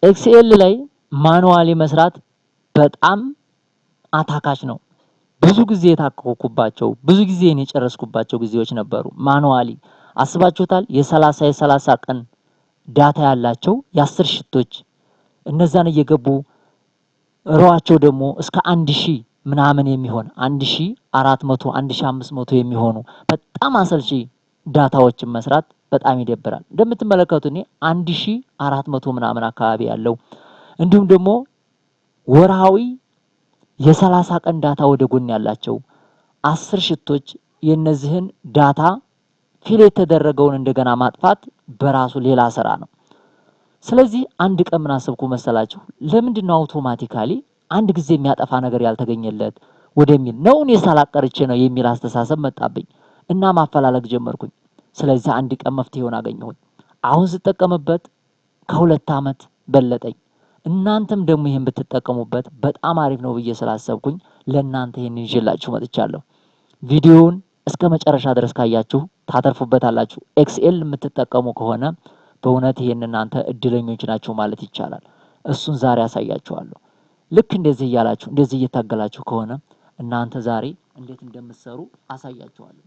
ኤክስኤል ላይ ማኑዋሊ መስራት በጣም አታካች ነው። ብዙ ጊዜ የታከኩባቸው ብዙ ጊዜ የጨረስኩባቸው ጊዜዎች ነበሩ። ማኑዋሊ አስባችሁታል? የ30 ቀን ዳታ ያላቸው የ10 ሽቶች እነዛን እየገቡ ሮዋቸው ደግሞ እስከ 1000 ምናምን የሚሆን 1400 1500 የሚሆኑ በጣም አሰልቺ ዳታዎችን መስራት በጣም ይደብራል። እንደምትመለከቱት እኔ 1400 ምናምን አካባቢ ያለው እንዲሁም ደግሞ ወርሃዊ የ30 ቀን ዳታ ወደ ጎን ያላቸው 10 ሽቶች የነዚህን ዳታ ፊል የተደረገውን እንደገና ማጥፋት በራሱ ሌላ ስራ ነው። ስለዚህ አንድ ቀን ምን አሰብኩ መሰላችሁ? ለምንድነው አውቶማቲካሊ አንድ ጊዜ የሚያጠፋ ነገር ያልተገኘለት ወደሚል ነው እኔ ሳላቀርቼ ነው የሚል አስተሳሰብ መጣብኝ እና ማፈላለግ ጀመርኩኝ። ስለዚህ አንድ ቀን መፍትሄውን አገኘሁኝ። አሁን ስጠቀምበት ከ2 አመት በለጠኝ። እናንተም ደግሞ ይሄን ብትጠቀሙበት በጣም አሪፍ ነው ብዬ ስላሰብኩኝ ለእናንተ ይሄን ይዤላችሁ መጥቻለሁ። ቪዲዮውን እስከ መጨረሻ ድረስ ካያችሁ ታተርፉበታላችሁ። ኤክስኤል የምትጠቀሙ ከሆነ በእውነት ይሄን እናንተ እድለኞች ናችሁ ማለት ይቻላል። እሱን ዛሬ አሳያችኋለሁ። ልክ እንደዚህ እያላችሁ እንደዚህ እየታገላችሁ ከሆነ እናንተ ዛሬ እንዴት እንደምትሰሩ አሳያችኋለሁ።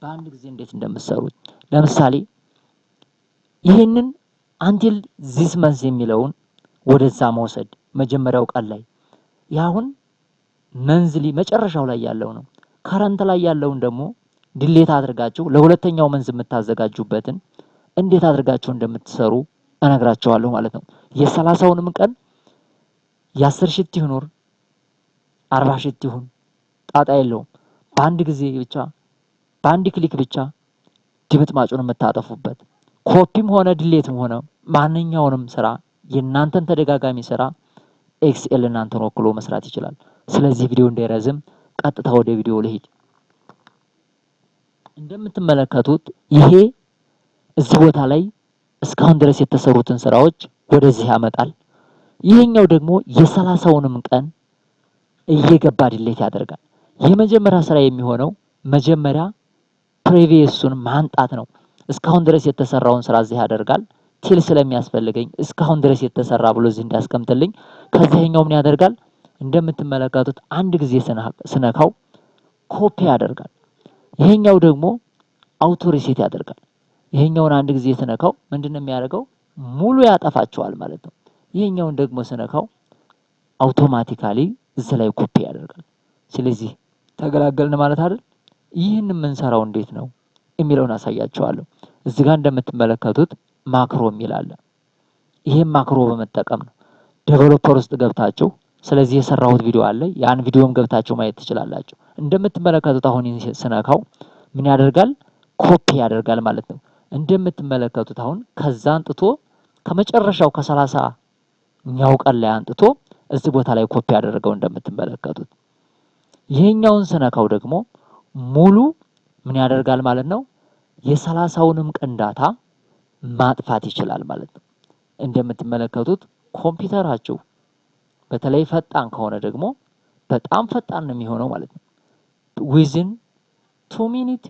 በአንድ ጊዜ እንዴት እንደምትሰሩት ለምሳሌ ይሄንን አንቲል ዚስ መንዝ የሚለውን ወደዛ መውሰድ መጀመሪያው ቀን ላይ ያሁን መንዝሊ መጨረሻው ላይ ያለው ነው። ከረንት ላይ ያለውን ደግሞ ዲሌት አድርጋችሁ ለሁለተኛው መንዝ የምታዘጋጁበትን እንዴት አድርጋችሁ እንደምትሰሩ እነግራችኋለሁ ማለት ነው። የ30ውንም ቀን የ10 ሽት ይሁን 40 ሽት ይሁን ጣጣ የለውም። በአንድ ጊዜ ብቻ በአንድ ክሊክ ብቻ ድምጥማጩን የምታጠፉበት ኮፒም ሆነ ዲሌትም ሆነ ማንኛውንም ስራ የእናንተን ተደጋጋሚ ስራ ኤክስኤል እናንተን ወክሎ መስራት ይችላል። ስለዚህ ቪዲዮ እንዳይረዝም ቀጥታ ወደ ቪዲዮ ልሂድ። እንደምትመለከቱት ይሄ እዚህ ቦታ ላይ እስካሁን ድረስ የተሰሩትን ስራዎች ወደዚህ ያመጣል። ይሄኛው ደግሞ የ30ውንም ቀን እየገባ ዲሌት ያደርጋል። የመጀመሪያ ስራ የሚሆነው መጀመሪያ ፕሪቪየሱን ማንጣት ነው። እስካሁን ድረስ የተሰራውን ስራ እዚህ ያደርጋል። ቲል ስለሚያስፈልገኝ እስካሁን ድረስ የተሰራ ብሎ እዚህ እንዳስቀምጥልኝ ከዚህኛው ምን ያደርጋል? እንደምትመለከቱት አንድ ጊዜ ስነካው ኮፒ ያደርጋል። ይሄኛው ደግሞ አውቶ ሪሴት ያደርጋል። ይሄኛውን አንድ ጊዜ ስነካው ምንድነው የሚያደርገው? ሙሉ ያጠፋቸዋል ማለት ነው። ይሄኛውን ደግሞ ስነካው አውቶማቲካሊ እዚህ ላይ ኮፒ ያደርጋል። ስለዚህ ተገላገልን ማለት አይደል? ይህን የምንሰራው እንዴት ነው የሚለውን አሳያችኋለሁ። እዚህ ጋር እንደምትመለከቱት ማክሮ የሚል አለ። ይሄን ማክሮ በመጠቀም ነው ዴቨሎፐር ውስጥ ገብታችሁ ስለዚህ የሰራሁት ቪዲዮ አለ። ያን ቪዲዮም ገብታችሁ ማየት ትችላላችሁ። እንደምትመለከቱት አሁን ስነካው ምን ያደርጋል? ኮፒ ያደርጋል ማለት ነው። እንደምትመለከቱት አሁን ከዛ አንጥቶ ከመጨረሻው ከ30ኛው ቀን ላይ አንጥቶ እዚህ ቦታ ላይ ኮፒ ያደረገው እንደምትመለከቱት። ይሄኛውን ስነካው ደግሞ ሙሉ ምን ያደርጋል ማለት ነው? የ30ውንም ቀን ዳታ ማጥፋት ይችላል ማለት ነው። እንደምትመለከቱት ኮምፒውተራችሁ በተለይ ፈጣን ከሆነ ደግሞ በጣም ፈጣን ነው የሚሆነው ማለት ነው። ዊዝን 2 ሚኒት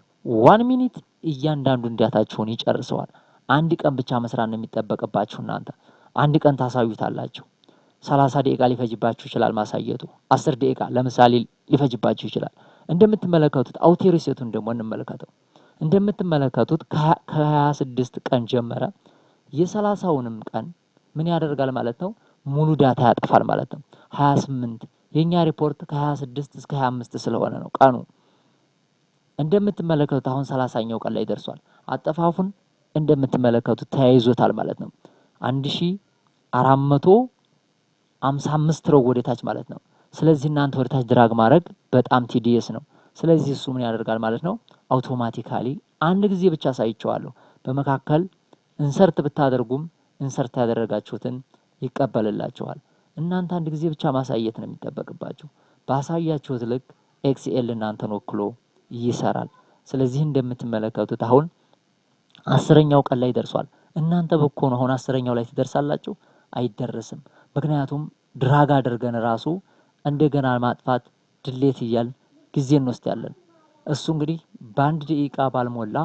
1 ሚኒት እያንዳንዱን ዳታችሁን ይጨርሰዋል። አንድ ቀን ብቻ መስራት ነው የሚጠበቅባችሁ እናንተ። አንድ ቀን ታሳዩታላችሁ። 30 ደቂቃ ሊፈጅባችሁ ይችላል ማሳየቱ። 10 ደቂቃ ለምሳሌ ሊፈጅባችሁ ይችላል። እንደምትመለከቱት አውቶ ሪሴቱን ደግሞ እንመለከተው። እንደምትመለከቱት ከ26 ቀን ጀመረ። የ30ውንም ቀን ምን ያደርጋል ማለት ነው? ሙሉ ዳታ ያጠፋል ማለት ነው። 28 የኛ ሪፖርት ከ26 እስከ 25 ስለሆነ ነው ቀኑ። እንደምትመለከቱት አሁን 30ኛው ቀን ላይ ደርሷል። አጠፋፉን እንደምትመለከቱት ተያይዞታል ማለት ነው። 1455 ነው ወደታች ማለት ነው። ስለዚህ እናንተ ወደታች ድራግ ማድረግ በጣም ቲዲየስ ነው። ስለዚህ እሱ ምን ያደርጋል ማለት ነው? አውቶማቲካሊ አንድ ጊዜ ብቻ አሳይቼዋለሁ። በመካከል ኢንሰርት ብታደርጉም ኢንሰርት ያደረጋችሁትን ይቀበልላችኋል። እናንተ አንድ ጊዜ ብቻ ማሳየት ነው የሚጠበቅባችሁ። ባሳያችሁት ልክ ኤክስኤል እናንተን ወክሎ ይሰራል። ስለዚህ እንደምትመለከቱት አሁን 10ኛው ቀን ላይ ደርሷል። እናንተ በኮኑ አሁን 10ኛው ላይ ትደርሳላችሁ? አይደረስም። ምክንያቱም ድራግ አድርገን ራሱ እንደገና ማጥፋት ድሌት እያል ጊዜ እንወስዳለን። እሱ እንግዲህ በአንድ ደቂቃ ባልሞላ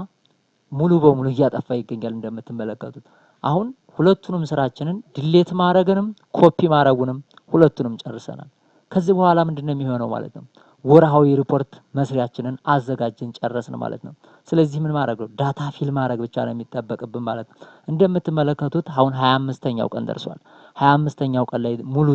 ሙሉ በሙሉ እያጠፋ ይገኛል እንደምትመለከቱት። አሁን ሁለቱንም ስራችንን ዲሌት ማድረግንም ኮፒ ማድረጉንም ሁለቱንም ጨርሰናል። ከዚህ በኋላ ምንድነው የሚሆነው ማለት ነው? ወርሃዊ ሪፖርት መስሪያችንን አዘጋጅን ጨረስን ማለት ነው። ስለዚህ ምን ማድረግ ነው? ዳታ ፊል ማድረግ ብቻ ነው የሚጠበቅብን ማለት ነው። እንደምትመለከቱት አሁን 25ኛው ቀን ደርሷል። 25ኛው ቀን ላይ ሙሉ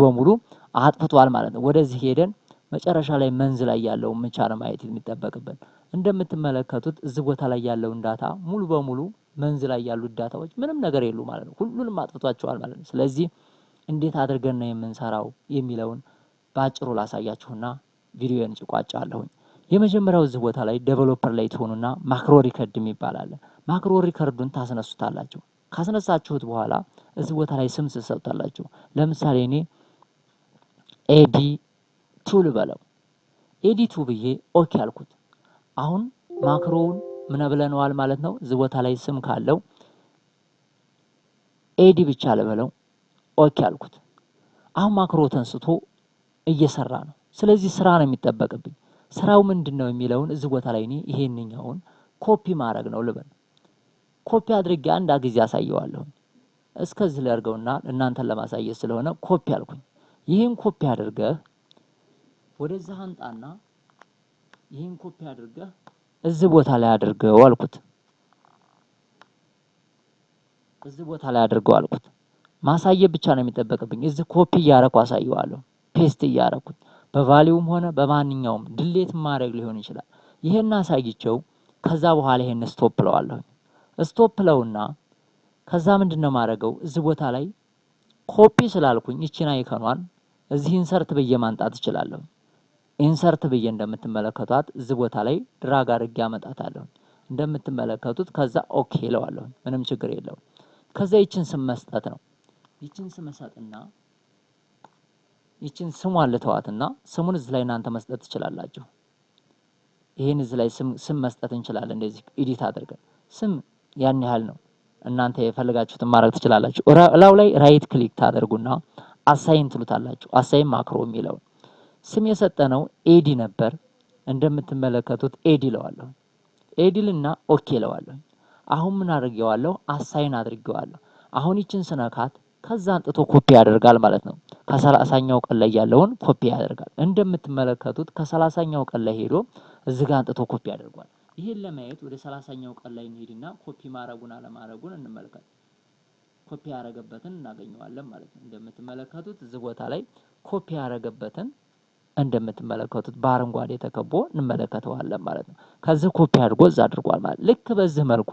በሙሉ አጥፍቷል ማለት ነው። ወደዚህ ሄደን መጨረሻ ላይ መንዝ ላይ ያለውን ብቻ ነው ማየት የሚጠበቅብን። እንደምትመለከቱት እዚህ ቦታ ላይ ያለውን ዳታ ሙሉ በሙሉ መንዝ ላይ ያሉት ዳታዎች ምንም ነገር የሉ ማለት ነው። ሁሉንም አጥፍቷቸዋል ማለት ነው። ስለዚህ እንዴት አድርገን ነው የምንሰራው የሚለውን በአጭሩ ላሳያችሁና ቪዲዮን ጭቋጫለሁኝ። የመጀመሪያው እዚህ ቦታ ላይ ዴቨሎፐር ላይ ትሆኑና ማክሮ ሪከርድ የሚባል አለ። ማክሮ ሪከርዱን ታስነሱታላችሁ። ካስነሳችሁት በኋላ እዚህ ቦታ ላይ ስም ትሰጡታላችሁ። ለምሳሌ እኔ ኤዲ2 ልበለው። ኤዲ2 ብዬ ኦኬ አልኩት። አሁን ማክሮውን ምን ብለነዋል ማለት ነው? እዚህ ቦታ ላይ ስም ካለው ኤዲ ብቻ ልበለው። ኦኬ አልኩት። አሁን ማክሮ ተንስቶ እየሰራ ነው። ስለዚህ ስራ ነው የሚጠበቅብኝ። ስራው ምንድነው የሚለውን እዚህ ቦታ ላይ እኔ ይሄንኛውን ኮፒ ማድረግ ነው ልበል። ኮፒ አድርጌ አንድ ጊዜ አሳየዋለሁ። እስከዚህ ላድርገውና እናንተን ለማሳየት ስለሆነ ኮፒ አልኩኝ። ይሄን ኮፒ አድርገህ ወደዛ አንጣና ይሄን ኮፒ አድርገህ እዚህ ቦታ ላይ አድርገው አልኩት። እዚህ ቦታ ላይ አድርገው አልኩት። ማሳየት ብቻ ነው የሚጠበቅብኝ። እዚህ ኮፒ እያረኩ አሳየዋለሁ። ፔስት እያረኩት በቫልዩም ሆነ በማንኛውም ድሌት ማድረግ ሊሆን ይችላል። ይሄን አሳይቸው ከዛ በኋላ ይሄን ስቶፕ ለዋለሁ። ስቶፕ ለውና ከዛ ምንድነው ማድረገው? እዚህ ቦታ ላይ ኮፒ ስላልኩኝ እቺን አይከኗን እዚህ ኢንሰርት ብዬ ማንጣት እችላለሁ። ኢንሰርት ብዬ እንደምትመለከቷት እዚህ ቦታ ላይ ድራግ አድርጌ አመጣታለሁ። እንደምትመለከቱት ከዛ ኦኬ ለዋለሁ። ምንም ችግር የለውም። ከዛ ይችን ስም መስጠት ነው። ይችን ስም ሰጥና ይችን ስሟን ልተዋትና ስሙን እዚህ ላይ እናንተ መስጠት ትችላላችሁ። ይሄን እዚህ ላይ ስም መስጠት እንችላለን። እንደዚህ ኤዲት አድርገን ስም ያን ያህል ነው። እናንተ የፈለጋችሁትን ማድረግ ትችላላችሁ። ላው ላይ ራይት ክሊክ ታደርጉና አሳይን ትሉታላችሁ። አሳይን ማክሮ የሚለው ስም የሰጠነው ኤዲ ነበር። እንደምትመለከቱት ኤዲ ለዋለሁ። ኤዲልና ኦኬ ለዋለሁ። አሁን ምን አድርጌዋለሁ? አሳይን አድርጌዋለሁ። አሁን ይችን ስነካት ከዛ አንጥቶ ኮፒ ያደርጋል ማለት ነው። ከ30ኛው ቀን ላይ ያለውን ኮፒ ያደርጋል። እንደምትመለከቱት ከ30ኛው ቀን ላይ ሄዶ እዚህ ጋር አንጥቶ ኮፒ ያደርጋል። ይሄን ለማየት ወደ 30ኛው ቀን ላይ እንሄድና ኮፒ ማድረጉን አለማድረጉን እንመልከት። ኮፒ ያደረገበትን እናገኘዋለን ማለት ነው። እንደምትመለከቱት እዚህ ቦታ ላይ ኮፒ ያደረገበትን እንደምትመለከቱት በአረንጓዴ ተከቦ እንመለከተዋለን ማለት ነው። ከዚህ ኮፒ አድርጎ እዛ አድርጓል ማለት። ልክ በዚህ መልኩ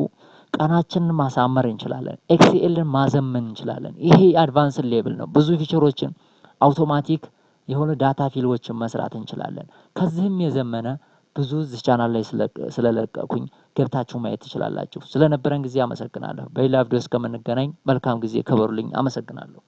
ቀናችንን ማሳመር እንችላለን። ኤክስኤልን ማዘመን እንችላለን። ይሄ አድቫንስ ሌቭል ነው። ብዙ ፊቸሮችን አውቶማቲክ የሆነ ዳታ ፊልዎችን መስራት እንችላለን። ከዚህም የዘመነ ብዙ እዚህ ቻናል ላይ ስለለቀኩኝ ገብታችሁ ማየት ትችላላችሁ። ስለነበረን ጊዜ አመሰግናለሁ። በሌላ ቪዲዮ እስከምንገናኝ መልካም ጊዜ። ክበሩልኝ። አመሰግናለሁ።